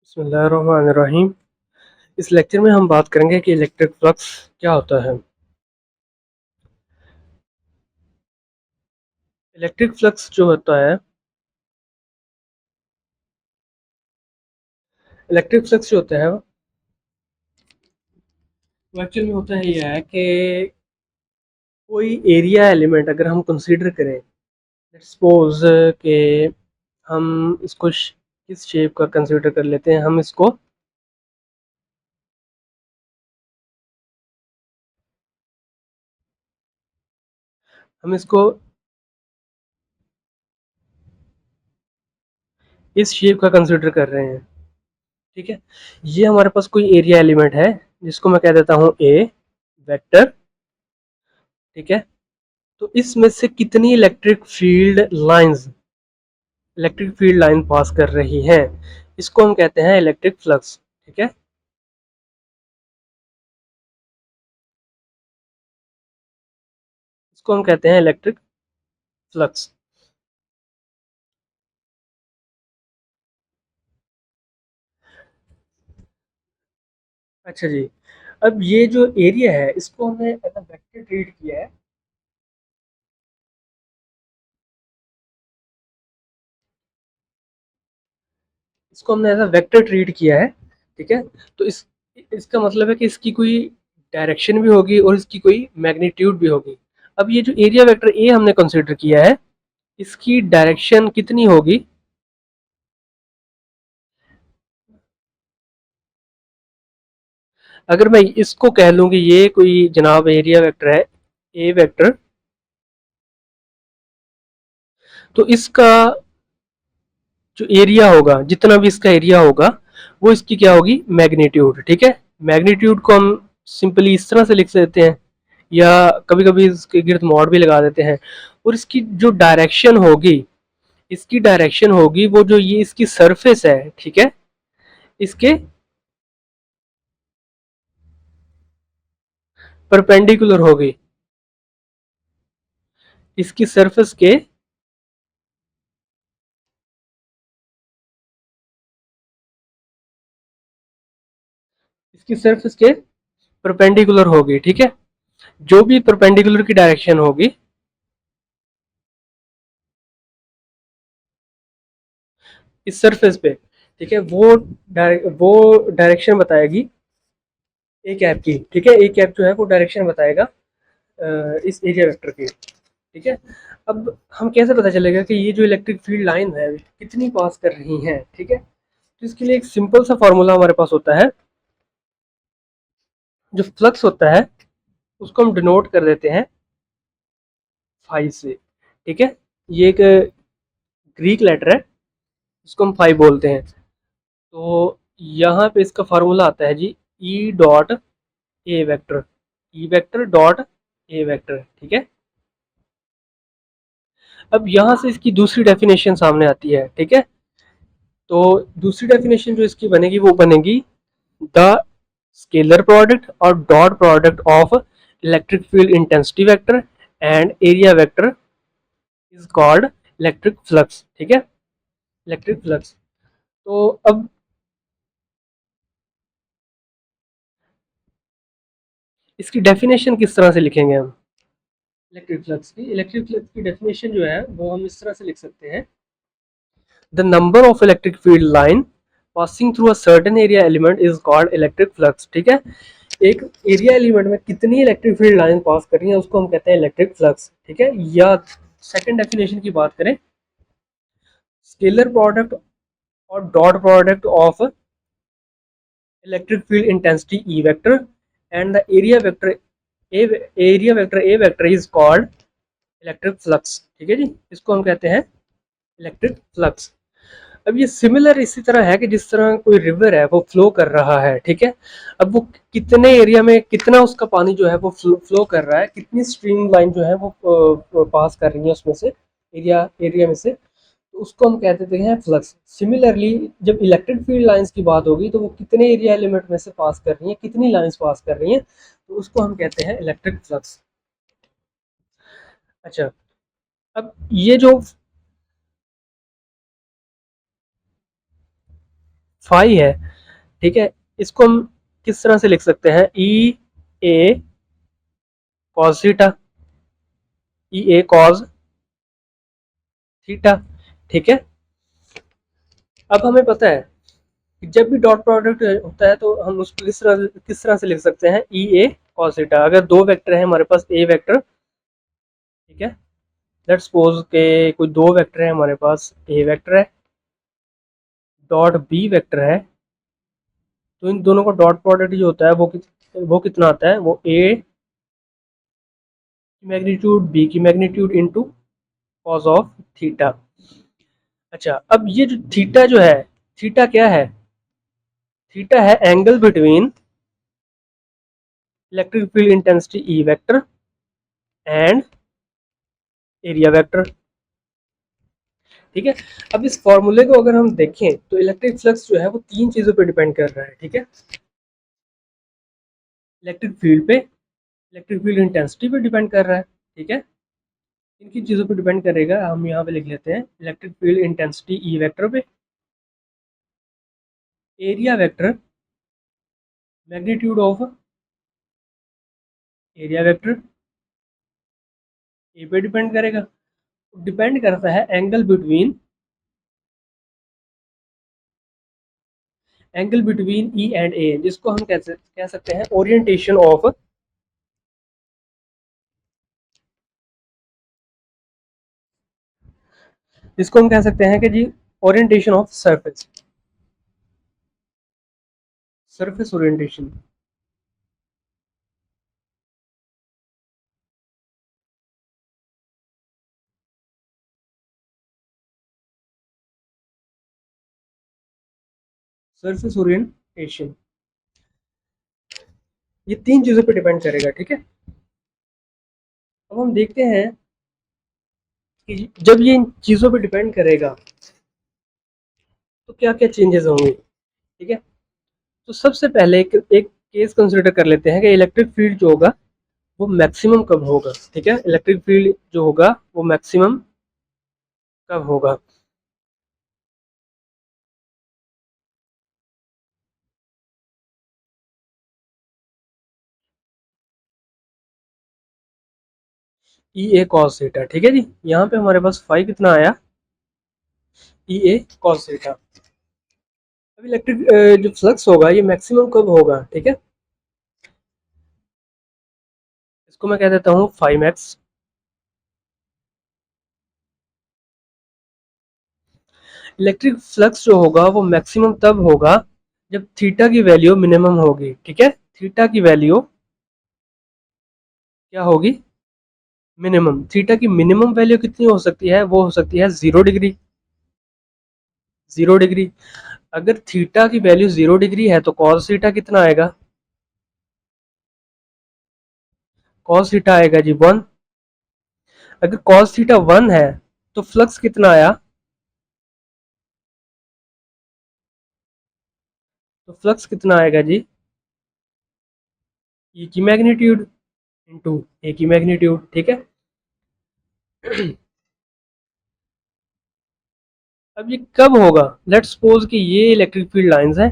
बिस्मिल्लाहिर्रहमानिर्रहीम। इस लेक्चर में हम बात करेंगे कि इलेक्ट्रिक फ्लक्स क्या होता है। इलेक्ट्रिक फ्लक्स जो होता है इलेक्ट्रिक फ्लक्स जो होता है वो एक्चुअल में होता है यह है कि कोई एरिया एलिमेंट अगर हम कंसीडर करें, सपोज कि हम इसको किस शेप का कंसीडर कर लेते हैं। हम इसको इस शेप का कंसीडर कर रहे हैं। ठीक है, ये हमारे पास कोई एरिया एलिमेंट है जिसको मैं कह देता हूँ ए वेक्टर। ठीक है, तो इसमें से कितनी इलेक्ट्रिक फील्ड लाइन पास कर रही है, इसको हम कहते हैं इलेक्ट्रिक फ्लक्स। ठीक है, इसको हम कहते हैं इलेक्ट्रिक फ्लक्स। अच्छा जी, अब ये जो एरिया है इसको हमने एज अ वेक्टर ट्रीट किया है। इसको हमने एज अ वेक्टर ट्रीट किया है। ठीक है, तो इसका मतलब है कि इसकी कोई डायरेक्शन भी होगी और इसकी कोई मैग्नीट्यूड भी होगी। अब ये जो एरिया वेक्टर ए हमने कंसीडर किया है, इसकी डायरेक्शन कितनी होगी? अगर मैं इसको कह लूँ कि ये कोई जनाब एरिया वेक्टर है, ए वेक्टर, तो इसका जो एरिया होगा, जितना भी इसका एरिया होगा, वो इसकी क्या होगी? मैग्नीट्यूड। ठीक है, मैग्नीट्यूड को हम सिंपली इस तरह से लिख देते हैं या कभी कभी इसके गिर्द मॉड भी लगा देते हैं। और इसकी जो डायरेक्शन होगी वो जो ये इसकी सरफेस है, ठीक है, इसके परपेंडिकुलर होगी, इसकी सरफेस के इसकी सरफेस के परपेंडिकुलर होगी। ठीक है, जो भी परपेंडिकुलर की डायरेक्शन होगी, इस सरफेस पे, ठीक है, वो डायरेक्शन बताएगी ए कैप की। ठीक है, ए कैप जो है वो डायरेक्शन बताएगा इस एरिया वेक्टर की। ठीक है, अब हम कैसे पता चलेगा कि ये जो इलेक्ट्रिक फील्ड लाइन है कितनी पास कर रही है? ठीक है, तो इसके लिए एक सिंपल सा फॉर्मूला हमारे पास होता है। जो फ्लक्स होता है उसको हम डिनोट कर देते हैं फाई से। ठीक है, ये एक ग्रीक लेटर है जिसको हम फाई बोलते हैं। तो यहाँ पे इसका फार्मूला आता है जी E dot A vector, E vector dot A vector. ठीक है, अब यहाँ से इसकी दूसरी डेफिनेशन सामने आती है। ठीक है, तो दूसरी डेफिनेशन जो इसकी बनेगी वो बनेगी द स्केलर प्रोडक्ट और dot product of electric field intensity vector and area vector is called electric flux. ठीक है, इलेक्ट्रिक फ्लक्स। तो अब इसकी डेफिनेशन किस तरह से लिखेंगे हम? इलेक्ट्रिक फ्लक्स की डेफिनेशन जो है वो हम इस तरह से लिख सकते हैं। The number of electric field line passing through a certain area element is called electric flux. ठीक है, एक एरिया एलिमेंट में कितनी इलेक्ट्रिक फील्ड लाइन पास कर रही है उसको हम कहते हैं इलेक्ट्रिक फ्लक्स। ठीक है, या सेकंड डेफिनेशन की बात करें, स्केलर प्रोडक्ट और dot product of electric field intensity E vector and the area vector is called electric flux. ठीक है जी, इसको हम कहते हैं इलेक्ट्रिक फ्लक्स। अब ये सिमिलर इसी तरह है कि जिस तरह कोई रिवर है वो फ्लो कर रहा है। ठीक है, अब वो कितने एरिया में कितना उसका पानी जो है वो फ्लो कर रहा है, कितनी स्ट्रीम लाइन जो है वो पास कर रही है उसमें से, एरिया एरिया में से, तो उसको हम कह देते हैं फ्लक्स। सिमिलरली जब इलेक्ट्रिक फील्ड लाइंस की बात होगी तो वो कितने एरिया एलिमेंट में से पास कर रही हैं, कितनी लाइंस पास कर रही हैं, तो उसको हम कहते हैं इलेक्ट्रिक फ्लक्स। अच्छा, अब ये जो फाई है, ठीक है, इसको हम किस तरह से लिख सकते हैं, ई ए कॉस थीटा, ई ए कॉस थीटा, ठीक है। अब हमें पता है कि जब भी डॉट प्रोडक्ट होता है तो हम उसको किस तरह से लिख सकते हैं, ई ए कॉस थीटा। अगर दो वेक्टर है हमारे पास, ए वेक्टर, ठीक है, लेट्स सपोज के कोई दो वेक्टर है हमारे पास, ए वेक्टर है डॉट बी वेक्टर है, तो इन दोनों का डॉट प्रोडक्ट जो होता है वो कितना आता है, वो ए की मैग्नीट्यूड बी की magnitude into cos of theta. अच्छा, अब ये जो थीटा जो है, थीटा क्या है, थीटा है angle between electric field intensity E vector and area vector, ठीक है। अब इस फॉर्मूले को अगर हम देखें तो इलेक्ट्रिक फ्लक्स जो है वो तीन चीजों पे डिपेंड कर रहा है, ठीक है। इलेक्ट्रिक फील्ड पे, इलेक्ट्रिक फील्ड इंटेंसिटी पे डिपेंड कर रहा है, ठीक है। इन किन चीज़ों पे डिपेंड करेगा, हम यहाँ पे लिख लेते हैं, electric field intensity E vector पे, area vector magnitude of area vector A पे डिपेंड करेगा, डिपेंड करता है angle between E and A, जिसको हम कह सकते हैं ओरिएंटेशन ऑफ, जिसको हम कह सकते हैं कि जी orientation of surface, surface orientation. Surface orientation ये तीन चीजों पे डिपेंड करेगा, ठीक है। अब हम देखते हैं कि जब ये इन चीजों पे डिपेंड करेगा तो क्या क्या चेंजेस होंगे, ठीक है। तो सबसे पहले एक केस कंसिडर कर लेते हैं कि इलेक्ट्रिक फील्ड जो होगा वो मैक्सिमम कब होगा, ठीक है। इलेक्ट्रिक फील्ड जो होगा वो मैक्सिमम कब होगा, ई ए कॉस थीटा, ठीक है जी। यहाँ पे हमारे पास फाई कितना आया, ई ए कॉस थीटा। अब इलेक्ट्रिक जो फ्लक्स होगा ये मैक्सिमम कब होगा, ठीक है, इसको मैं कह देता हूँ फाई मैक्स। इलेक्ट्रिक फ्लक्स जो होगा वो मैक्सिमम तब होगा जब थीटा की वैल्यू मिनिमम होगी, ठीक है। थीटा की वैल्यू क्या होगी, मिनिमम। थीटा की मिनिमम वैल्यू कितनी हो सकती है, वो हो सकती है 0 डिग्री, 0 डिग्री। अगर थीटा की वैल्यू 0 डिग्री है तो कॉस थीटा कितना आएगा, कॉस थीटा आएगा जी 1। अगर कॉस थीटा 1 है तो फ्लक्स कितना आया, तो फ्लक्स कितना आएगा जी, ई की मैग्नीट्यूड इंटू ए की मैग्नीट्यूड, ठीक है। अब ये कब होगा, लेट्स सपोज कि ये इलेक्ट्रिक फील्ड लाइंस हैं,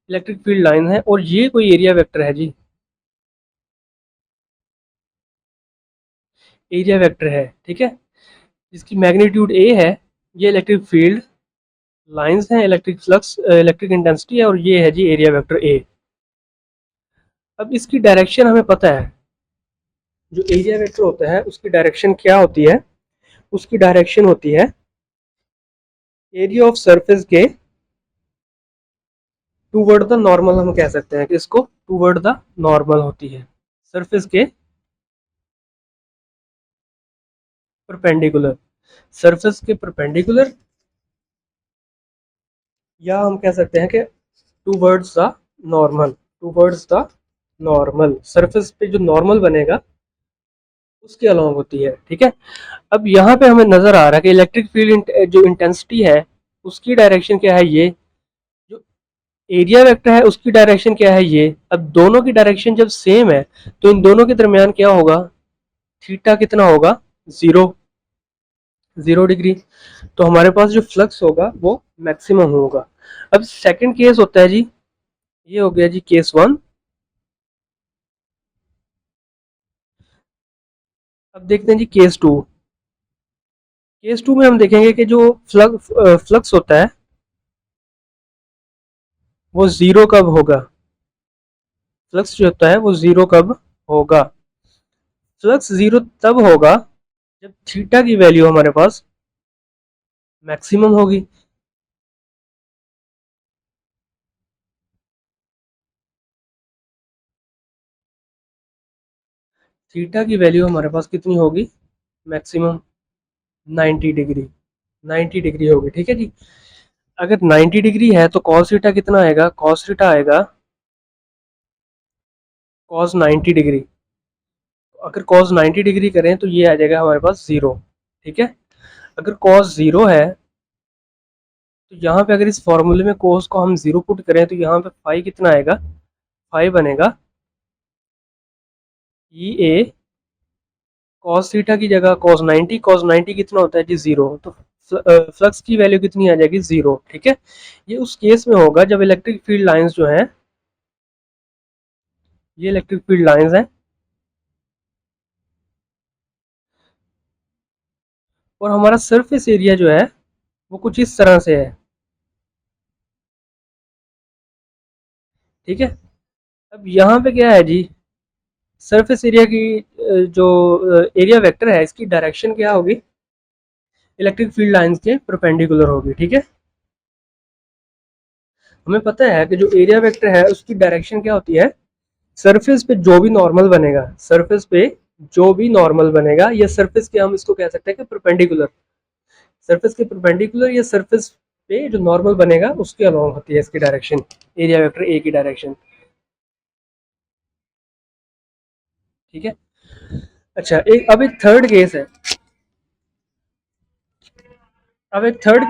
इलेक्ट्रिक फील्ड लाइन है और ये कोई एरिया वेक्टर है जी, एरिया वेक्टर है, ठीक है, जिसकी मैग्नीट्यूड ए है। ये इलेक्ट्रिक फील्ड लाइंस हैं, इलेक्ट्रिक फ्लक्स, इलेक्ट्रिक इंटेंसिटी है, और ये है जी एरिया वेक्टर ए। अब इसकी डायरेक्शन हमें पता है, जो एरिया वेक्टर होता है उसकी डायरेक्शन क्या होती है, उसकी डायरेक्शन होती है एरिया ऑफ सरफेस के टूवर्ड द नॉर्मल, हम कह सकते हैं कि इसको टूवर्ड द नॉर्मल होती है, सरफेस के परपेंडिकुलर, सरफेस के परपेंडिकुलर, या हम कह सकते हैं कि towards the normal, towards the normal, surface पे जो नॉर्मल बनेगा उसके अलोंग होती है, ठीक है। अब यहाँ पे हमें नजर आ रहा है कि इलेक्ट्रिक फील्ड जो इंटेंसिटी है उसकी डायरेक्शन क्या है, ये जो एरिया वेक्टर है उसकी डायरेक्शन क्या है, ये। अब दोनों की डायरेक्शन जब सेम है तो इन दोनों के दरमियान क्या होगा, थीटा कितना होगा, 0। 0 डिग्री। तो हमारे पास जो फ्लक्स होगा वो मैक्सिमम होगा। अब सेकंड केस होता है जी, ये हो गया जी केस 1। अब देखते हैं जी केस 2। केस 2 में हम देखेंगे कि जो फ्लक्स होता है वो जीरो कब होगा। फ्लक्स जो होता है वो जीरो कब होगा। फ्लक्स जीरो तब होगा जब थीटा की वैल्यू हमारे पास मैक्सिमम होगी। थीटा की वैल्यू हमारे पास कितनी होगी, मैक्सिमम 90 डिग्री। 90 डिग्री होगी, ठीक है जी। अगर 90 डिग्री है तो कॉस थीटा कितना आएगा, कॉस थीटा आएगा कॉस 90 डिग्री। अगर कॉस 90 डिग्री करें तो ये आ जाएगा हमारे पास जीरो, ठीक है। अगर कॉस जीरो है तो यहाँ पे अगर इस फॉर्मूले में कोस को हम जीरो पुट करें तो यहाँ पे फाई कितना आएगा, फाई बनेगा ई ए कॉस थीटा की जगह कॉस 90। कॉस 90 कितना होता है जी जीरो, तो फ्लक्स की वैल्यू कितनी आ जाएगी, जीरो, ठीक है। ये उस केस में होगा जब इलेक्ट्रिक फील्ड लाइंस जो हैं, ये इलेक्ट्रिक फील्ड लाइंस हैं और हमारा सरफेस एरिया जो है वो कुछ इस तरह से है, ठीक है। अब यहाँ पे क्या है जी, सरफेस एरिया की जो एरिया वेक्टर है इसकी डायरेक्शन क्या होगी, इलेक्ट्रिक फील्ड लाइंस के परपेंडिकुलर होगी, ठीक है। हमें पता है कि जो एरिया वेक्टर है उसकी डायरेक्शन क्या होती है, सरफेस पे जो भी नॉर्मल बनेगा, सरफेस पे जो भी नॉर्मल बनेगा या सरफेस के हम इसको कह सकते हैं कि परपेंडिकुलर, सरफेस के परपेंडिकुलर या सरफेस पे जो नॉर्मल बनेगा उसके अलॉन्ग होती है इसकी डायरेक्शन, एरिया वेक्टर ए की डायरेक्शन, ठीक है। अच्छा, एक अब एक थर्ड केस है। अब एक थर्ड